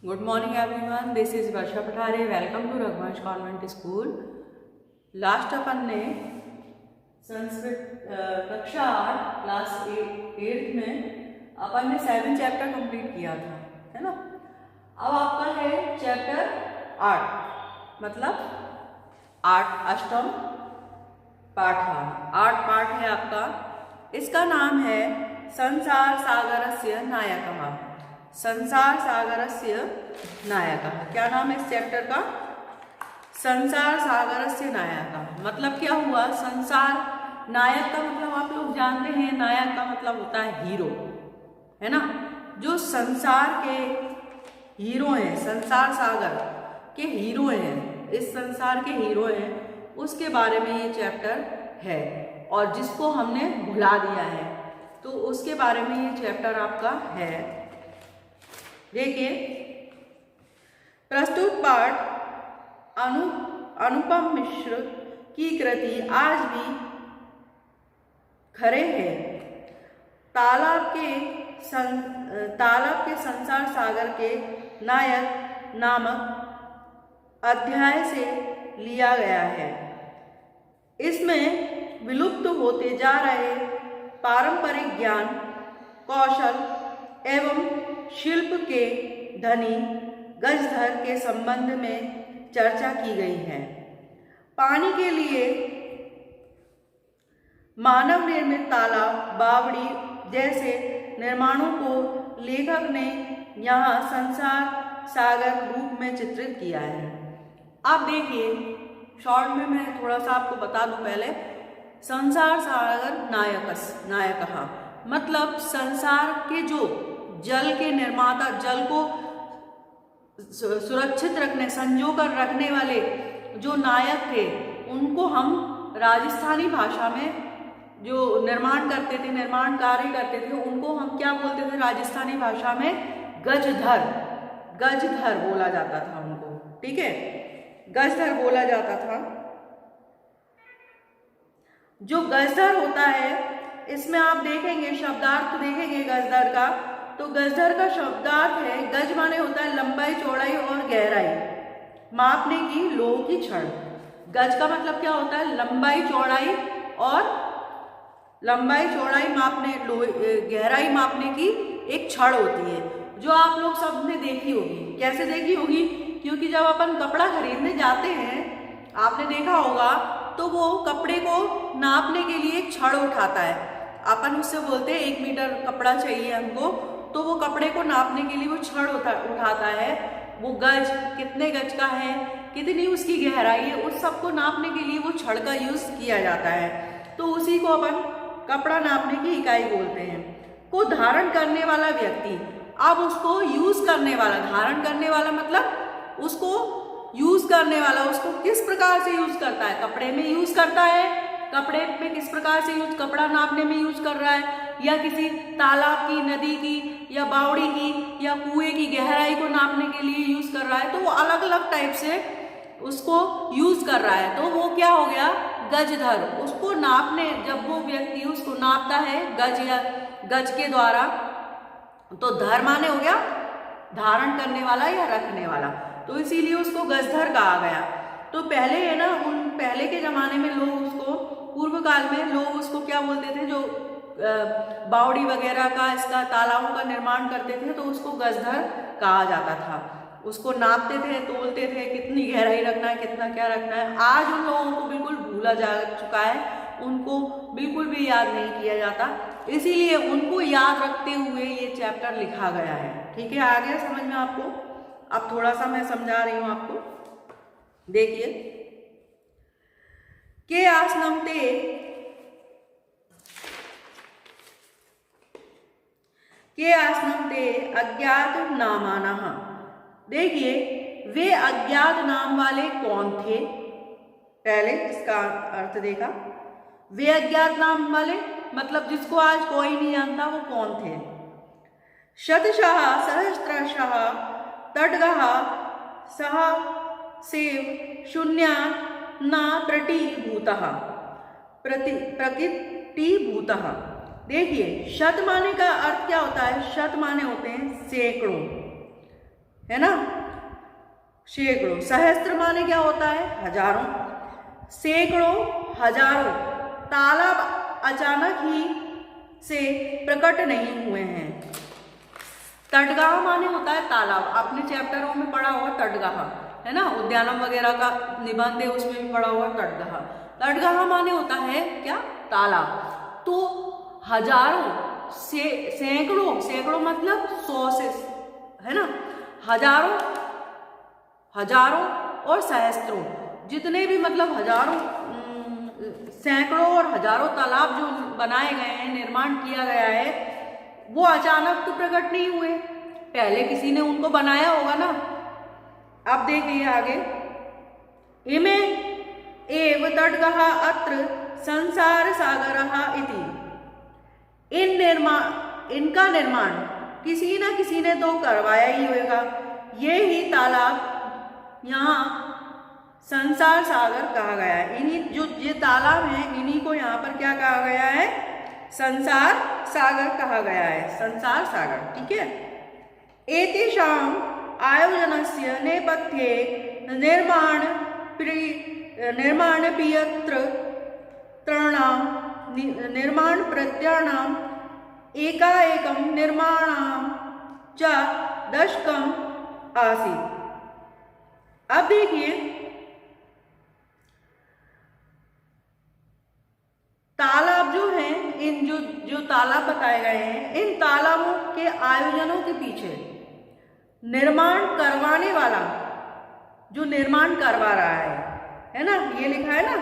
Good morning everyone, this is Varsha Pathare. Welcome to Raghuvansh convent school. Last अपन ने संस्कृत कक्षा 8 class 8 में अपन ने 7 चैप्टर कंप्लीट किया था, है ना। अब आपका है चैप्टर 8, मतलब 8 अष्टम पाठ। 8 पाठ है आपका। इसका नाम है संसार सागरस्य नायकः। संसार सागरस्य नायकः। क्या नाम है इस चैप्टर का? संसार सागरस्य नायकः। मतलब क्या हुआ? संसार नायक का मतलब आप लोग जानते हैं, नायक का मतलब होता है हीरो, है ना। जो संसार के हीरो हैं, संसार सागर के हीरो हैं, इस संसार के हीरो हैं, उसके बारे में ये चैप्टर है। और जिसको हमने भुला दिया है तो उसके बारे में ये चैप्टर आपका है। देखिए, प्रस्तुत पाठ अनुपम मिश्र की कृति आज भी खरे हैं। तालाब के संसार सागर के नायक नामक अध्याय से लिया गया है। इसमें विलुप्त होते जा रहे पारंपरिक ज्ञान, कौशल एवं शिल्प के धनी गजधर के संबंध में चर्चा की गई है। पानी के लिए मानव निर्मित तालाब, बावड़ी जैसे निर्माणों को लेखक ने यहाँ संसार सागर रूप में चित्रित किया है। आप देखिए, शॉर्ट में मैं थोड़ा सा आपको बता दूं पहले। संसार सागर नायकः मतलब संसार के जो जल के निर्माता, जल को सुरक्षित रखने, संजो कर रखने वाले जो नायक थे, उनको हम राजस्थानी भाषा में जो निर्माण कार्य करते थे, उनको हम क्या बोलते थे? राजस्थानी भाषा में गजधर बोला जाता था उनको। ठीक है, गजधर बोला जाता था। जो गजधर होता है, इसमें आप देखेंगे शब्दार्थ देखेंगे गजधर का, तो गजधर का शब्दार्थ है, गज माने होता है लंबाई, चौड़ाई और गहराई मापने की लोह की छड़। गज का मतलब क्या होता है? लंबाई चौड़ाई मापने, गहराई मापने की एक छड़ होती है, जो आप लोग सबने देखी होगी। कैसे देखी होगी? क्योंकि जब अपन कपड़ा खरीदने जाते हैं, आपने देखा होगा, तो वो कपड़े को नापने के लिए एक छड़ उठाता है। अपन उससे बोलते हैं 1 मीटर कपड़ा चाहिए हमको, तो वो कपड़े को नापने के लिए वो छड़ उठाता है। वो गज कितने गज का है, कितनी उसकी गहराई है, उस सब को नापने के लिए वो छड़ का यूज किया जाता है। तो उसी को अपन कपड़ा नापने की इकाई बोलते हैं। को धारण करने वाला व्यक्ति, अब उसको यूज करने वाला, धारण करने वाला मतलब उसको यूज करने वाला, उसको किस प्रकार से यूज करता है? कपड़े में यूज करता है। कपड़े में किस प्रकार से यूज, कपड़ा नापने में यूज कर रहा है, या किसी तालाब की, नदी की या बावड़ी की या कुएं की गहराई को नापने के लिए यूज कर रहा है। तो वो अलग अलग टाइप से उसको यूज कर रहा है। तो वो क्या हो गया? गजधर। उसको नापने, जब वो व्यक्ति उसको नापता है गज या गज के द्वारा, तो धर माने हो गया धारण करने वाला या रखने वाला, तो इसीलिए उसको गजधर कहा गया। तो पहले है ना, उन पहले के जमाने में लोग उसको, पूर्व काल में लोग उसको क्या बोलते थे? जो बावड़ी वगैरह का, इसका तालाबों का निर्माण करते थे, तो उसको गजधर कहा जाता था। उसको नापते थे, तोलते थे, कितनी गहराई रखना है, कितना क्या रखना है। आज उन लोगों को बिल्कुल भूला जा चुका है, उनको बिल्कुल भी याद नहीं किया जाता, इसीलिए उनको याद रखते हुए ये चैप्टर लिखा गया है। ठीक है, आ गया समझ में आपको? अब थोड़ा सा मैं समझा रही हूं आपको। देखिए, के आसनम ते अज्ञात नामानः। देखिए, वे अज्ञात नाम वाले कौन थे? पहले इसका अर्थ देखा। वे अज्ञात नाम वाले मतलब जिसको आज कोई नहीं जानता, वो कौन थे? शतशः सहस्रशः तड्गः सह सेव शून्यात् न प्रतिभूतः प्रकृतिभूतः। देखिए, शत माने का अर्थ क्या होता है? शत माने होते हैं सैकड़ों, है ना। सैकड़ों, सहस्त्र माने क्या होता है, हजारों, सैकड़ों, हजारों तालाब अचानक ही से प्रकट नहीं हुए हैं। तटगाह माने होता है तालाब, आपने चैप्टरों में पढ़ा होगा तटगाह, है ना, उद्यानम वगैरह का निबंध है उसमें भी पढ़ा हुआ तटगाह। तटगाह माने होता है क्या, तालाब। तो हजारों से सैकड़ों, सैकड़ों मतलब 100 से, है ना, हजारों, हजारों और सहस्त्रों, जितने भी मतलब हजारों, सैकड़ों और हजारों तालाब जो बनाए गए हैं, निर्माण किया गया है, वो अचानक तो प्रकट नहीं हुए, पहले किसी ने उनको बनाया होगा ना। अब देखिए आगे, इमे एव तटगः अत्र संसार सागरः इति। इनका निर्माण किसी न किसी ने तो करवाया ही होगा, ये ही तालाब यहाँ संसार सागर कहा गया है। इन्हीं जो ये तालाब हैं, इन्हीं को यहाँ पर क्या कहा गया है, संसार सागर कहा गया है, संसार सागर, ठीक है। एतेषाम् आयोजनस्य नेपथ्ये निर्माण प्रत्याणाम् एकाएकं निर्माणां च दशकम् आसीत्। अब देखिए, तालाब जो हैं, इन जो तालाब बताए गए हैं, इन तालाबों के आयोजनों के पीछे निर्माण करवाने वाला, जो निर्माण करवा रहा है ना, ये लिखा है ना,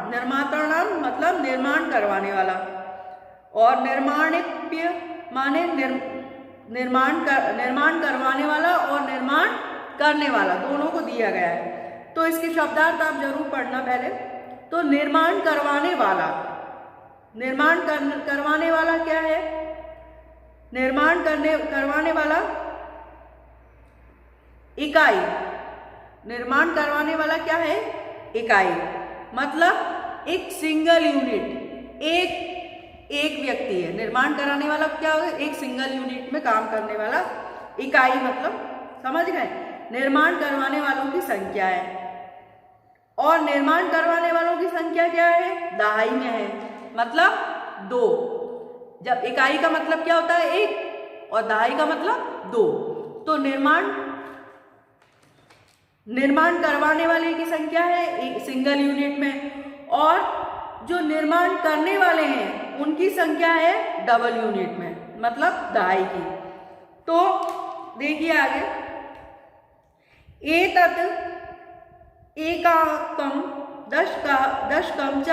निर्मात्राणाम मतलब निर्माण करवाने वाला, और निर्माणिप्य माने निर्माण करवाने वाला और निर्माण करने वाला, दोनों को दिया गया है। तो इसके शब्दार्थ आप जरूर पढ़ना पहले। तो निर्माण करवाने वाला, करवाने वाला क्या है, करवाने वाला इकाई, निर्माण करवाने वाला क्या है, इकाई, मतलब एक सिंगल यूनिट, एक व्यक्ति है। निर्माण कराने वाला क्या होगा, एक सिंगल यूनिट में काम करने वाला इकाई, मतलब समझ गए। निर्माण करवाने वालों की संख्या है, और निर्माण करवाने वालों की संख्या क्या है, दहाई में है, मतलब 2। जब इकाई का मतलब क्या होता है, 1, और दहाई का मतलब 2। तो निर्माण करवाने वाले की संख्या है एक सिंगल यूनिट में, और जो निर्माण करने वाले हैं उनकी संख्या है डबल यूनिट में, मतलब दहाई की। तो देखिए आगे, एतत् एकाकं दशकं च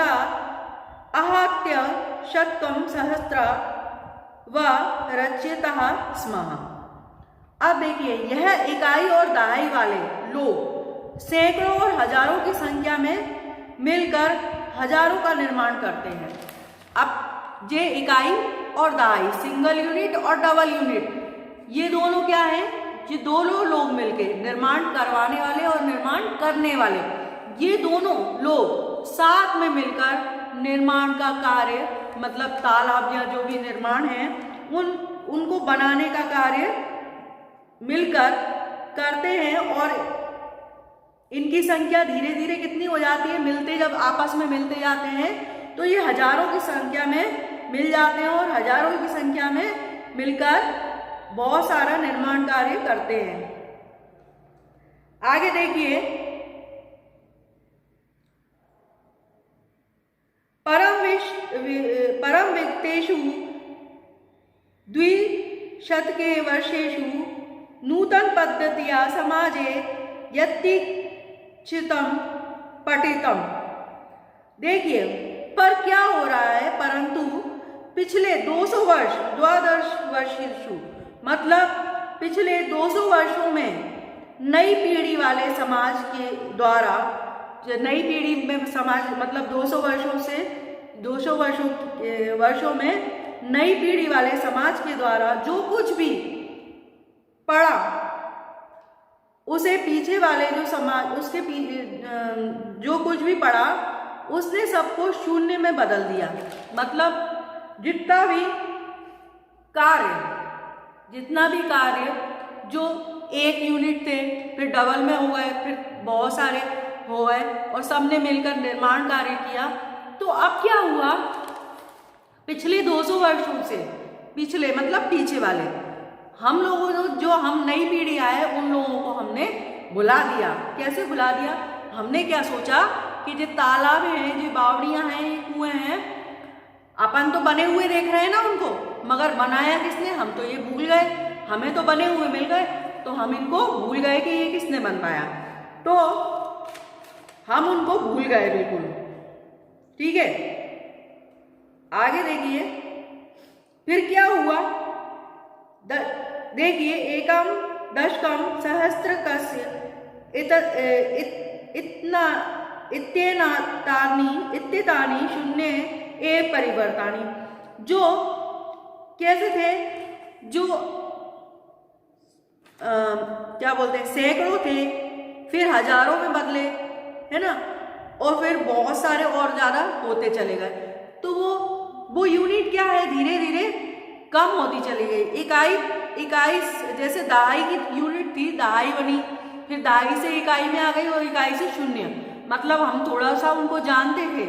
आहत्य शतकं सहस्रा व रचितः स्मः। अब देखिए, यह इकाई और दहाई वाले लोग सैकड़ों और हजारों की संख्या में मिलकर हजारों का निर्माण करते हैं। अब ये इकाई और दहाई, सिंगल यूनिट और डबल यूनिट, ये दोनों क्या है, ये दोनों लोग मिलके, निर्माण करवाने वाले और निर्माण करने वाले, ये दोनों लोग साथ में मिलकर निर्माण का कार्य, मतलब तालाब या जो भी निर्माण है उनको बनाने का कार्य मिलकर करते हैं। और इनकी संख्या धीरे धीरे कितनी हो जाती है, मिलते, जब आपस में मिलते जाते हैं तो ये हजारों की संख्या में मिल जाते हैं, और हजारों की संख्या में मिलकर बहुत सारा निर्माण कार्य करते हैं। आगे देखिए, परम वित्तेषु द्विशतके वर्षेषु नूतन पद्धतिया समाजे यत्किंचितं पठितम्। देखिए, पर क्या हो रहा है, परंतु पिछले 200 वर्ष, द्वादश वर्षेषु मतलब पिछले 200 वर्षों में नई पीढ़ी वाले समाज के द्वारा, नई पीढ़ी में समाज मतलब 200 वर्षों में नई पीढ़ी वाले समाज के द्वारा जो कुछ भी पढ़ा, उसे पीछे वाले जो समाज, उसके जो कुछ भी पढ़ा उसने सबको शून्य में बदल दिया। मतलब जितना भी कार्य जितना भी कार्य जो एक यूनिट थे फिर डबल में हो गए, फिर बहुत सारे हो गए और सबने मिलकर निर्माण कार्य किया। तो अब क्या हुआ, पिछले 200 वर्षों से, पिछले मतलब पीछे वाले हम लोगों को, जो हम नई पीढ़ी आए उन लोगों को हमने भुला दिया। कैसे भुला दिया, हमने क्या सोचा कि जो तालाब हैं, जो बावड़ियां हैं, ये कुएं हैं, अपन तो बने हुए देख रहे हैं ना उनको, मगर बनाया किसने, हम तो ये भूल गए। हमें तो बने हुए मिल गए तो हम इनको भूल गए कि ये किसने बनवाया, तो हम उनको भूल गए बिल्कुल। ठीक है, आगे देखिए फिर क्या हुआ। देखिए एकम दशकम सहस्त्रकस्य इत्येतानि शून्य ए परिवर्तानि, जो कैसे थे, जो क्या बोलते हैं, सैकड़ों थे, फिर हजारों में बदले, है ना, और फिर बहुत सारे और ज्यादा होते चले गए। तो वो यूनिट क्या है, धीरे धीरे कम होती चली गई। इकाई जैसे दहाई की यूनिट थी, दहाई बनी, फिर दहाई से इकाई में आ गई और इकाई से शून्य। मतलब हम थोड़ा सा उनको जानते थे,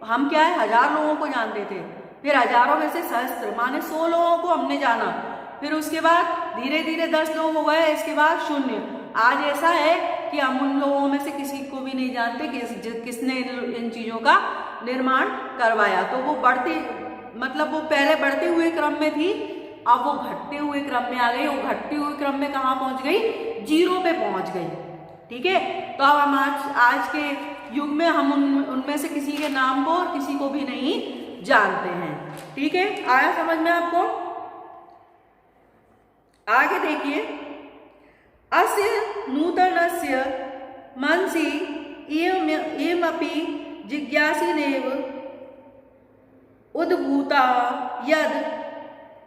हम क्या है 1000 लोगों को जानते थे, फिर हजारों में से सहस्त्र माने 100 लोगों को हमने जाना, फिर उसके बाद धीरे धीरे 10 लोग हो गए, इसके बाद शून्य। आज ऐसा है कि हम उन लोगों में से किसी को भी नहीं जानते किसने इन चीजों का निर्माण करवाया। तो वो बढ़ते, मतलब वो पहले बढ़ते हुए क्रम में थी, अब वो घटते हुए क्रम में आ गई। वो घटते हुए क्रम में कहाँ पहुंच गई, 0 पे पहुंच गई। ठीक है, तो अब हम आज के युग में हम उनमें से किसी के नाम को और किसी को भी नहीं जानते हैं। ठीक है, आया समझ में आपको। आगे देखिए, अस्य नूतनस्य मनसि इयमपि जिज्ञासिनेव उद्भूता यद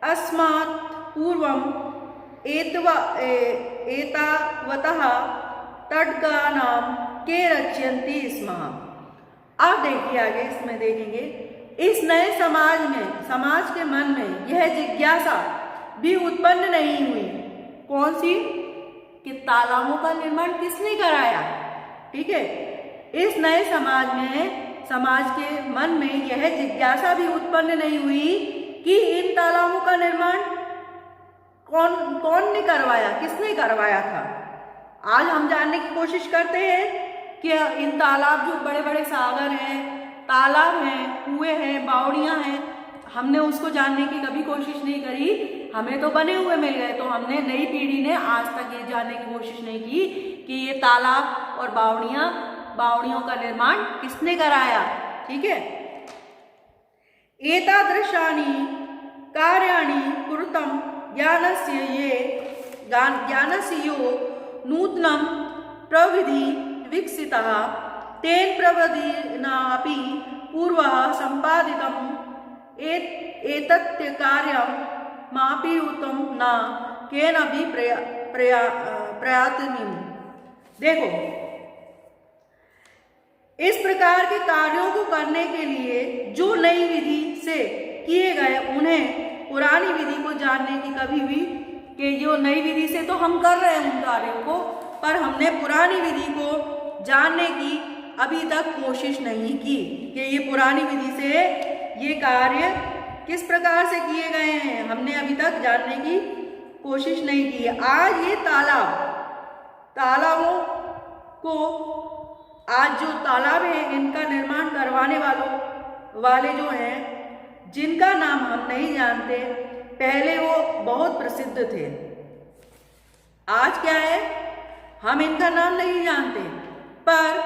अस्मात् पूर्वम् एतावतः तड्गानां के रचयन्ति स्म। अब देखिए आगे इसमें देखेंगे, इस नए समाज में, समाज के मन में यह जिज्ञासा भी उत्पन्न नहीं हुई। कौन सी, कि तालाबों का निर्माण किसने कराया। ठीक है, इस नए समाज में, समाज के मन में यह जिज्ञासा भी उत्पन्न नहीं हुई कि इन तालाबों का निर्माण कौन ने करवाया, किसने करवाया था। आज हम जानने की कोशिश करते हैं कि इन तालाब, जो बड़े बड़े सागर हैं, तालाब हैं, कुएं हैं, बावड़ियां हैं, हमने उसको जानने की कभी कोशिश नहीं करी। हमें तो बने हुए मिल गए, तो हमने, नई पीढ़ी ने आज तक ये जानने की कोशिश नहीं की कि ये तालाब और बावड़ियों का निर्माण किसने कराया। ठीक है, एतादृशानि कार्याणि कृतं ज्ञानस्य यो नूतनं प्रविधि विकसितः तेन प्रविधिनापि पूर्वः सम्पादितम् एतत् कार्यं मापीयुतं न केनापि प्रयत्नेन। देखो, इस प्रकार के कार्यों को करने के लिए जो नई विधि से किए गए, उन्हें पुरानी विधि को जानने की कभी भी, कि जो नई विधि से तो हम कर रहे हैं उन कार्यों को, पर हमने पुरानी विधि को जानने की अभी तक कोशिश नहीं की कि ये पुरानी विधि से ये कार्य किस प्रकार से किए गए हैं, हमने अभी तक जानने की कोशिश नहीं की है। आज ये तालाबों को, आज जो तालाब है, इनका निर्माण करवाने वाले जो हैं, जिनका नाम हम नहीं जानते, पहले वो बहुत प्रसिद्ध थे। आज क्या है, हम इनका नाम नहीं जानते, पर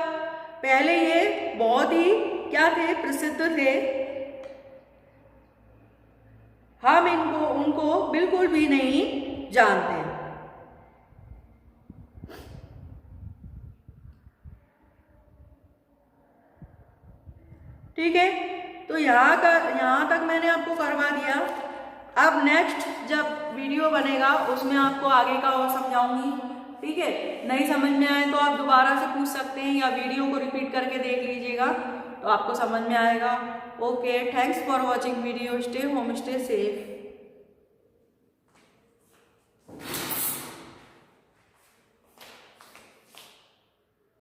पहले ये बहुत ही क्या थे, प्रसिद्ध थे। हम उनको बिल्कुल भी नहीं जानते। ठीक है, तो यहाँ तक मैंने आपको करवा दिया। अब नेक्स्ट जब वीडियो बनेगा उसमें आपको आगे का और समझाऊंगी। ठीक है, नहीं समझ में आए तो आप दोबारा से पूछ सकते हैं या वीडियो को रिपीट करके देख लीजिएगा, तो आपको समझ में आएगा। Okay, thanks for watching video. Stay home, stay safe.